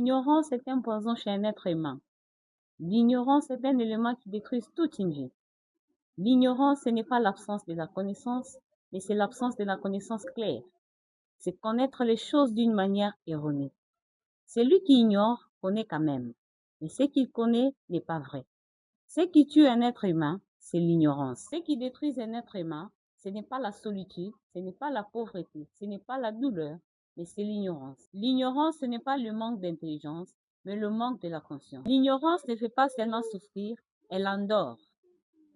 L'ignorance est un poison chez un être humain. L'ignorance est un élément qui détruit toute une vie. L'ignorance, ce n'est pas l'absence de la connaissance, mais c'est l'absence de la connaissance claire. C'est connaître les choses d'une manière erronée. Celui qui ignore connaît quand même, mais ce qu'il connaît n'est pas vrai. Ce qui tue un être humain, c'est l'ignorance. Ce qui détruit un être humain, ce n'est pas la solitude, ce n'est pas la pauvreté, ce n'est pas la douleur, mais c'est l'ignorance. L'ignorance, ce n'est pas le manque d'intelligence, mais le manque de la conscience. L'ignorance ne fait pas seulement souffrir, elle endort.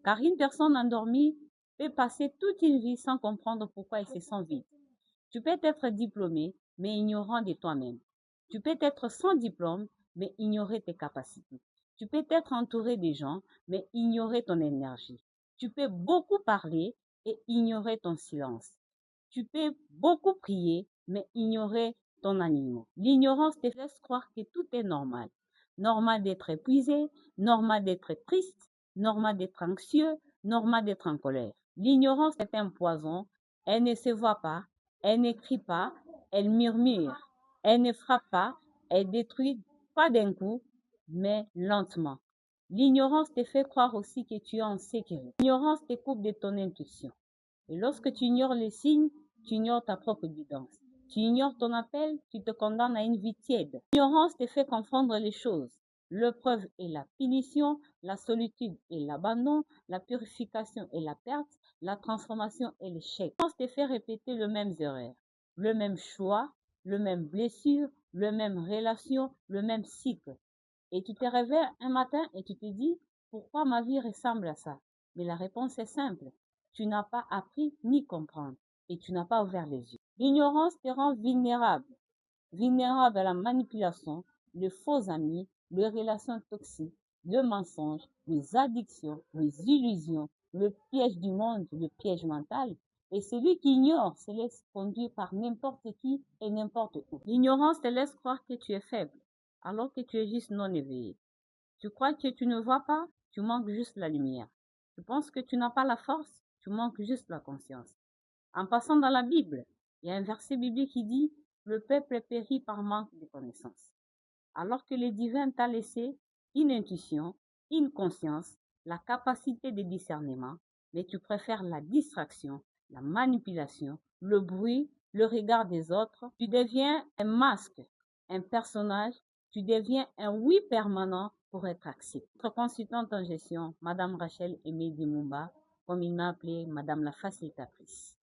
Car une personne endormie peut passer toute une vie sans comprendre pourquoi elle se sent vide. Tu peux être diplômé, mais ignorant de toi-même. Tu peux être sans diplôme, mais ignorer tes capacités. Tu peux être entouré des gens, mais ignorer ton énergie. Tu peux beaucoup parler et ignorer ton silence. Tu peux beaucoup prier, mais ignorer ton animal. L'ignorance te laisse croire que tout est normal. Normal d'être épuisé, normal d'être triste, normal d'être anxieux, normal d'être en colère. L'ignorance est un poison. Elle ne se voit pas, elle n'écrit pas, elle murmure. Elle ne frappe pas, elle détruit pas d'un coup, mais lentement. L'ignorance te fait croire aussi que tu es en sécurité. L'ignorance te coupe de ton intuition. Et lorsque tu ignores les signes, tu ignores ta propre guidance. Tu ignores ton appel, tu te condamnes à une vie tiède. L'ignorance te fait confondre les choses. L'épreuve et la punition, la solitude et l'abandon, la purification et la perte, la transformation et l'échec. L'ignorance te fait répéter le même erreur, le même choix, le même blessure, le même relation, le même cycle. Et tu te réveilles un matin et tu te dis, pourquoi ma vie ressemble à ça? Mais la réponse est simple. Tu n'as pas appris ni comprendre et tu n'as pas ouvert les yeux. L'ignorance te rend vulnérable. Vulnérable à la manipulation, les faux amis, les relations toxiques, le mensonge, les addictions, les illusions, le piège du monde, le piège mental. Et celui qui ignore se laisse conduire par n'importe qui et n'importe où. L'ignorance te laisse croire que tu es faible, alors que tu es juste non éveillé. Tu crois que tu ne vois pas, tu manques juste la lumière. Tu penses que tu n'as pas la force, tu manques juste la conscience. En passant dans la Bible, il y a un verset biblique qui dit « Le peuple périt par manque de connaissance ». Alors que le divin t'a laissé une intuition, une conscience, la capacité de discernement, mais tu préfères la distraction, la manipulation, le bruit, le regard des autres. Tu deviens un masque, un personnage, tu deviens un oui permanent pour être accepté. Notre consultante en gestion, Madame Rachel Aimé Dimumba, comme il m'a appelé Madame la facilitatrice.